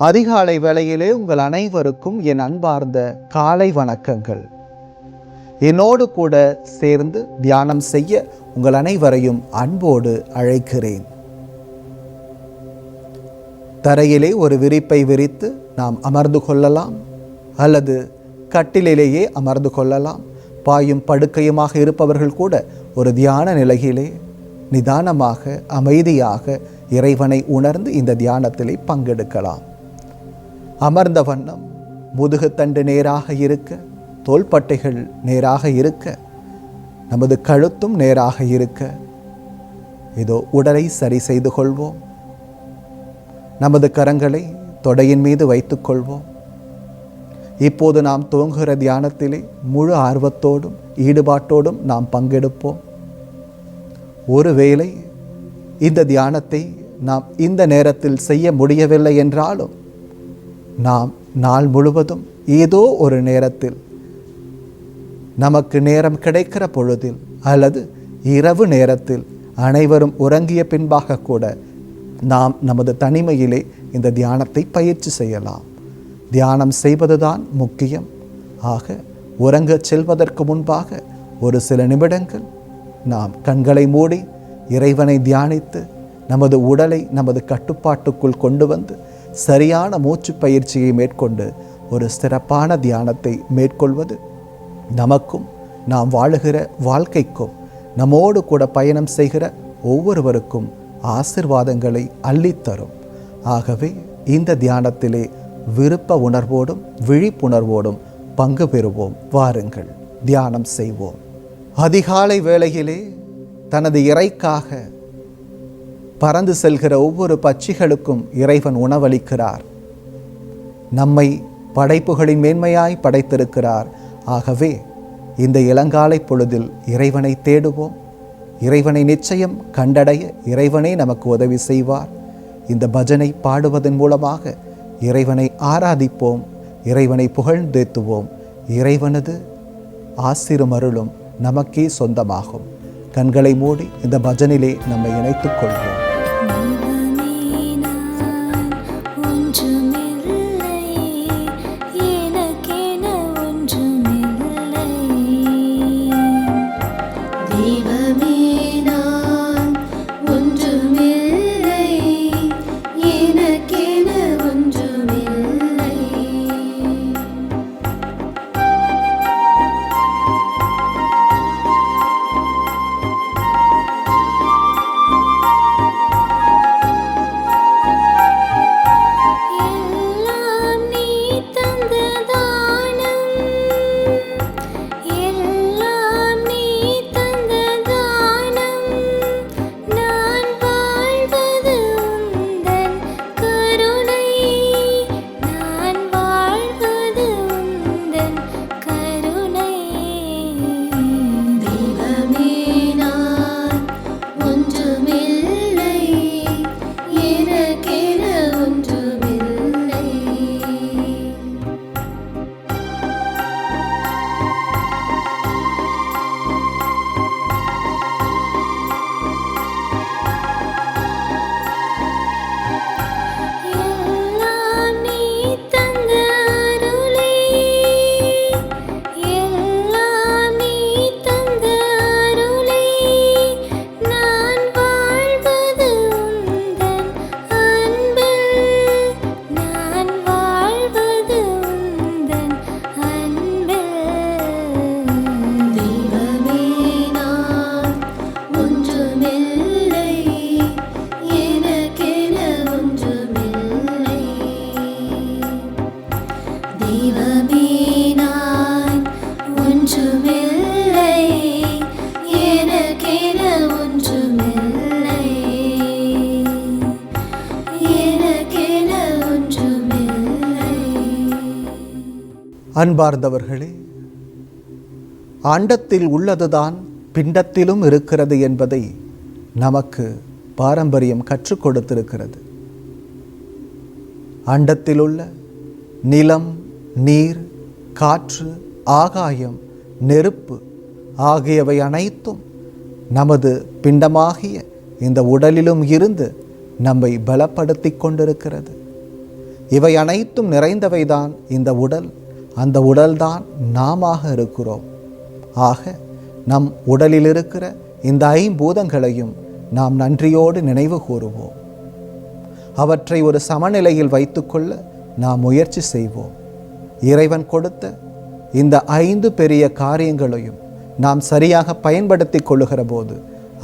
அதிகாலை வேளையிலே உங்கள் அனைவருக்கும் என் அன்பார்ந்த காலை வணக்கங்கள். என்னோடு கூட சேர்ந்து தியானம் செய்ய உங்கள் அனைவரையும் அன்போடு அழைக்கிறேன். தரையிலே ஒரு விரிப்பை விரித்து நாம் அமர்ந்து கொள்ளலாம், அல்லது கட்டிலேயே அமர்ந்து கொள்ளலாம். பாயும் படுக்கையுமாக இருப்பவர்கள் கூட ஒரு தியான நிலையிலே நிதானமாக அமைதியாக இறைவனை உணர்ந்து இந்த தியானத்திலே பங்கெடுக்கலாம். அமர்ந்த வண்ணம் முதுகுத்தண்டு நேராக இருக்க, தோள்பட்டைகள் நேராக இருக்க, நமது கழுத்தும் நேராக இருக்க, இதோ உடலை சரி செய்து கொள்வோம். நமது கரங்களை தொடையின் மீது வைத்துக் கொள்வோம். இப்போது நாம் துவங்குகிற தியானத்திலே முழு ஆர்வத்தோடும் ஈடுபாட்டோடும் நாம் பங்கெடுப்போம். ஒருவேளை இந்த தியானத்தை நாம் இந்த நேரத்தில் செய்ய முடியவில்லை என்றாலும், நாம் நாள் முழுவதும் ஏதோ ஒரு நேரத்தில் நமக்கு நேரம் கிடைக்கிற பொழுதில் அல்லது இரவு நேரத்தில் அனைவரும் உறங்கிய பின்பாக கூட நாம் நமது தனிமையிலே இந்த தியானத்தை பயிற்சி செய்யலாம். தியானம் செய்வதுதான் முக்கியம். ஆக உறங்கச் செல்வதற்கு முன்பாக ஒரு சில நிமிடங்கள் நாம் கண்களை மூடி இறைவனை தியானித்து நமது உடலை நமது கட்டுப்பாட்டுக்குள் கொண்டு வந்து சரியான மூச்சு பயிற்சியை மேற்கொண்டு ஒரு சிறப்பான தியானத்தை மேற்கொள்வது நமக்கும் நாம் வாழுகிற வாழ்க்கைக்கும் நம்மோடு கூட பயணம் செய்கிற ஒவ்வொருவருக்கும் ஆசீர்வாதங்களை அள்ளித்தரும். ஆகவே இந்த தியானத்திலே விருப்ப உணர்வோடும் விழிப்புணர்வோடும் பங்கு பெறுவோம். வாருங்கள், தியானம் செய்வோம். அதிகாலை வேளையிலே தனது இறைக்காக பறந்து செல்கிற ஒவ்வொரு பட்சிகளுக்கும் இறைவன் உணவளிக்கிறார். நம்மை படைப்புகளின் மேன்மையாய் படைத்திருக்கிறார். ஆகவே இந்த இளங்காலை பொழுதில் இறைவனை தேடுவோம். இறைவனை நிச்சயம் கண்டடைய இறைவனே நமக்கு உதவி செய்வார். இந்த பஜனை பாடுவதன் மூலமாக இறைவனை ஆராதிப்போம், இறைவனை புகழ்ந்தேத்துவோம். இறைவனது ஆசீர்வருளும் நமக்கே சொந்தமாகும். கண்களை மூடி இந்த பஜனிலே நம்மை இணைத்துக் கொள்வோம். அன்பார்ந்தவர்களே, அண்டத்தில் உள்ளதுதான் பிண்டத்திலும் இருக்கிறது என்பதை நமக்கு பாரம்பரியம் கற்றுக் கொடுத்திருக்கிறது. அண்டத்தில் உள்ள நிலம், நீர், காற்று, ஆகாயம், நெருப்பு ஆகியவை அனைத்தும் நமது பிண்டமாகிய இந்த உடலிலும் இருந்து நம்மை பலப்படுத்தி கொண்டிருக்கிறது. இவை அனைத்தும் நிறைந்தவைதான் இந்த உடல். அந்த உடல்தான் நாம இருக்கிறோம். ஆக நம் உடலில் இருக்கிற இந்த ஐம்பூதங்களையும் நாம் நன்றியோடு நினைவு கூறுவோம். அவற்றை ஒரு சமநிலையில் வைத்துக்கொள்ள நாம் முயற்சி செய்வோம். இறைவன் கொடுத்த இந்த 5 பெரிய காரியங்களையும் நாம் சரியாக பயன்படுத்தி கொள்ளுகிற போது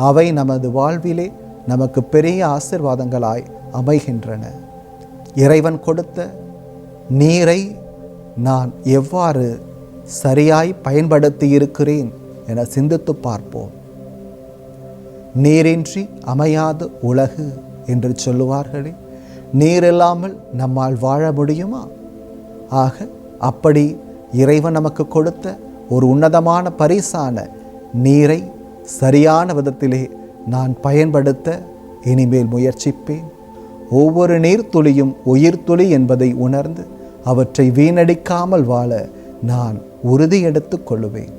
அவை நமது வாழ்விலே நமக்கு பெரிய ஆசீர்வாதங்களாய் அமைகின்றன. இறைவன் கொடுத்த நீரை நான் எவ்வாறு சரியாய் பயன்படுத்தி இருக்கிறேன் என சிந்தித்து பார்ப்போம். நீரின்றி அமையாது உலகு என்று சொல்லுவார்களே, நீர் இல்லாமல் நம்மால் வாழ முடியுமா? ஆக அப்படி இறைவன் நமக்கு கொடுத்த ஒரு உன்னதமான பரிசான நீரை சரியான விதத்திலே நான் பயன்படுத்த இனிமேல் முயற்சிப்பேன். ஒவ்வொரு நீர்த்துளியும் உயிர் துளி என்பதை உணர்ந்து அவற்றை வீணடிக்காமல் வாழ நான் உறுதி எடுத்து கொள்ளுவேன்.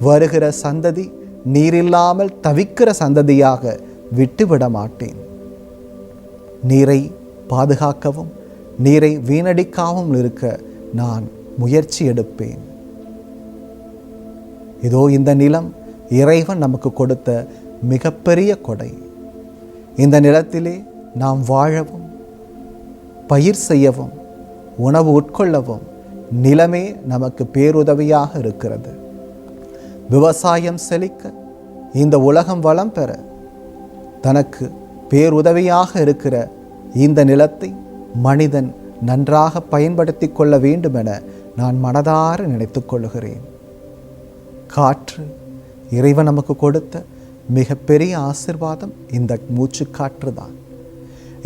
வருகிற சந்ததி நீரில்லாமல் தவிக்கிற சந்ததியாக விட்டுவிட மாட்டேன். நீரை பாதுகாக்கவும் நீரை வீணடிக்காமல் இருக்க நான் முயற்சி எடுப்பேன். இதோ இந்த நிலம் இறைவன் நமக்கு கொடுத்த மிகப்பெரிய கொடை. இந்த நிலத்திலே நாம் வாழவும் பயிர் செய்யவும் உணவு உட்கொள்ளவும் நிலமே நமக்கு பேருதவியாக இருக்கிறது. விவசாயம் செழிக்க இந்த உலகம் வளம் பெற தனக்கு பேருதவியாக இருக்கிற இந்த நிலத்தை மனிதன் நன்றாக பயன்படுத்தி கொள்ள வேண்டும் என நான் மனதார நினைத்து கொள்கிறேன். காற்று இறைவன் நமக்கு கொடுத்த மிகப்பெரிய ஆசீர்வாதம் இந்த மூச்சு காற்று தான்.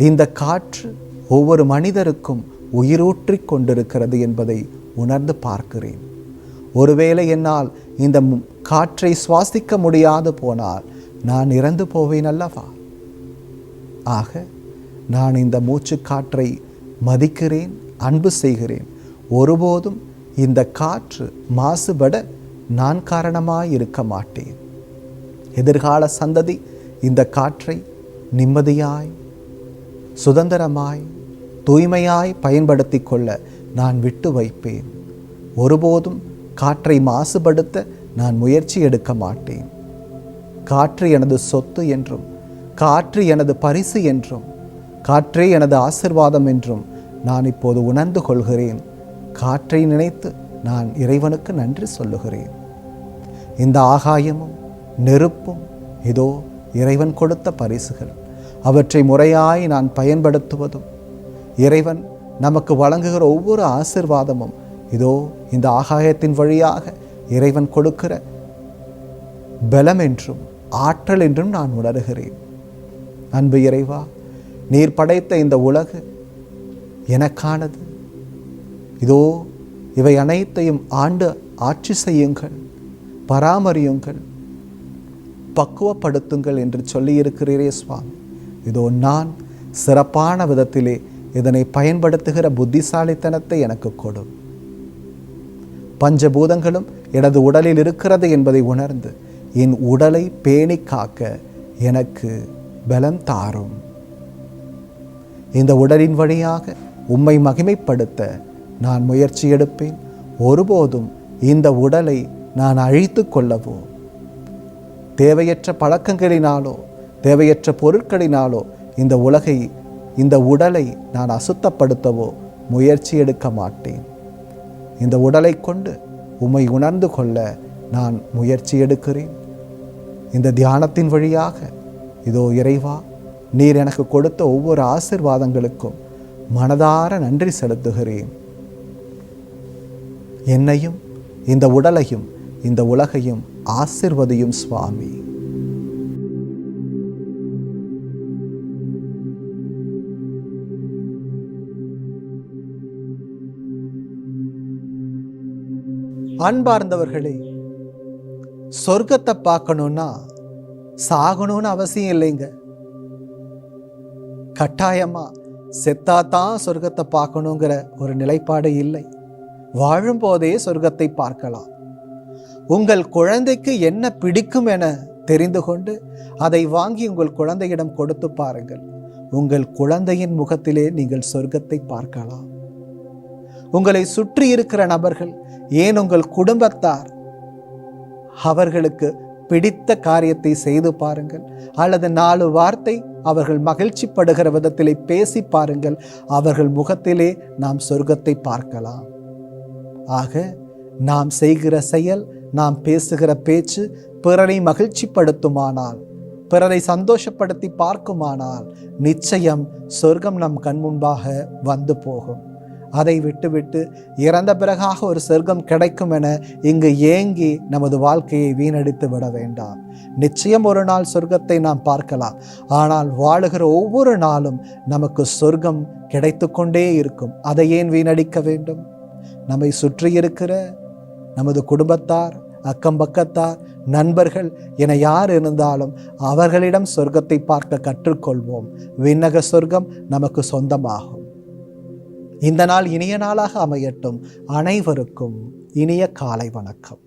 இந்த காற்று ஒவ்வொரு மனிதருக்கும் உயிரூற்றி கொண்டிருக்கிறது என்பதை உணர்ந்து பார்க்கிறேன். ஒருவேளை என்னால் இந்த காற்றை சுவாசிக்க முடியாது போனால் நான் இறந்து போவேன் அல்லவா? ஆக நான் இந்த மூச்சு காற்றை மதிக்கிறேன், அன்பு செய்கிறேன். ஒருபோதும் இந்த காற்று மாசுபட நான் காரணமாய் இருக்க மாட்டேன். எதிர்கால சந்ததி இந்த காற்றை நிம்மதியாய் சுதந்திரமாய் தூய்மையாய் பயன்படுத்தி கொள்ள நான் விட்டு வைப்பேன். ஒருபோதும் காற்றை மாசுபடுத்த நான் முயற்சி எடுக்க மாட்டேன். காற்று எனது சொத்து என்றும் காற்று எனது பரிசு என்றும் காற்றே எனது ஆசீர்வாதம் என்றும் நான் இப்போது உணர்ந்து கொள்கிறேன். காற்றை நினைத்து நான் இறைவனுக்கு நன்றி சொல்லுகிறேன். இந்த ஆகாயமும் நெருப்பும் இதோ இறைவன் கொடுத்த பரிசுகள். அவற்றை முறையாய் நான் பயன்படுத்துவதும் இறைவன் நமக்கு வழங்குகிற ஒவ்வொரு ஆசீர்வாதமும் இதோ இந்த ஆகாயத்தின் வழியாக இறைவன் கொடுக்கிற பலம் என்றும் ஆற்றல் என்றும் நான் உணர்கிறேன். அன்பு இறைவா, நீர் படைத்த இந்த உலகு எனக்கானது. இதோ இவை அனைத்தையும் ஆண்டு ஆட்சி செய்யுங்கள், பராமரியுங்கள், பக்குவப்படுத்துங்கள் என்று சொல்லியிருக்கிறீரே சுவாமி. இதோ நான் சிறப்பான விதத்திலே இதனை பயன்படுத்துகிற புத்திசாலித்தனத்தை எனக்கு கொடும். பஞ்சபூதங்களும் எனது உடலில் இருக்கிறது என்பதை உணர்ந்து என் உடலை பேணி காக்க எனக்கு பலம் தாரும். இந்த உடலின் வழியாக உம்மை மகிமைப்படுத்த நான் முயற்சி எடுப்பேன். ஒருபோதும் இந்த உடலை நான் அழித்து கொள்ளவோ தேவையற்ற பழக்கங்களினாலோ தேவையற்ற பொருட்களினாலோ இந்த உடலை நான் அசுத்தப்படுத்தவோ முயற்சி எடுக்க மாட்டேன். இந்த உடலை கொண்டு உம்மை உணர்ந்து கொள்ள நான் முயற்சி எடுக்கிறேன். இந்த தியானத்தின் வழியாக இதோ இறைவா, நீர் எனக்கு கொடுத்த ஒவ்வொரு ஆசீர்வாதங்களுக்கும் மனதார நன்றி செலுத்துகிறேன். என்னையும் இந்த உடலையும் இந்த உலகையும் ஆசீர்வதியும் சுவாமி. அன்பார்ந்தவர்களே, சொர்க்கத்தை பார்க்கணும்னா சாகணும்னு அவசியம் இல்லைங்க. கட்டாயமா செத்தாதான் சொர்க்கத்தை பார்க்கணுங்கிற ஒரு நிலைப்பாடு இல்லை. வாழும் போதே சொர்க்கத்தை பார்க்கலாம். உங்கள் குழந்தைக்கு என்ன பிடிக்கும் என தெரிந்து கொண்டு அதை வாங்கி உங்கள் குழந்தையிடம் கொடுத்து பாருங்கள். உங்கள் குழந்தையின் முகத்திலே நீங்கள் சொர்க்கத்தை பார்க்கலாம். உங்களை சுற்றி இருக்கிற நபர்கள், ஏன் உங்கள் குடும்பத்தார், அவர்களுக்கு பிடித்த காரியத்தை செய்து பாருங்கள், அல்லது 4 வார்த்தை அவர்கள் மகிழ்ச்சி படுகிற விதத்திலே பேசி பாருங்கள். அவர்கள் முகத்திலே நாம் சொர்க்கத்தை பார்க்கலாம். ஆக நாம் செய்கிற செயல், நாம் பேசுகிற பேச்சு பிறரை மகிழ்ச்சிப்படுத்துமானால், பிறரை சந்தோஷப்படுத்தி பார்க்குமானால் நிச்சயம் சொர்க்கம் நம் கண் முன்பாக வந்து போகும். அதை விட்டுவிட்டு இறந்த பிறகாக ஒரு சொர்க்கம் கிடைக்கும் என இங்கு ஏங்கி நமது வாழ்க்கையை வீணடித்து விட வேண்டாம். நிச்சயம் ஒரு நாள் சொர்க்கத்தை நாம் பார்க்கலாம். ஆனால் வாழுகிற ஒவ்வொரு நாளும் நமக்கு சொர்க்கம் கிடைத்து கொண்டே இருக்கும். அதை ஏன் வீணடிக்க வேண்டும்? நம்மை சுற்றி இருக்கிற நமது குடும்பத்தார், அக்கம் பக்கத்தார், நண்பர்கள் என யார் இருந்தாலும் அவர்களிடம் சொர்க்கத்தை பார்க்க கற்றுக்கொள்வோம். விண்ணக சொர்க்கம் நமக்கு சொந்தமாகும். இந்த நாள் இனிய நாளாக அமையட்டும். அனைவருக்கும் இனிய காலை வணக்கம்.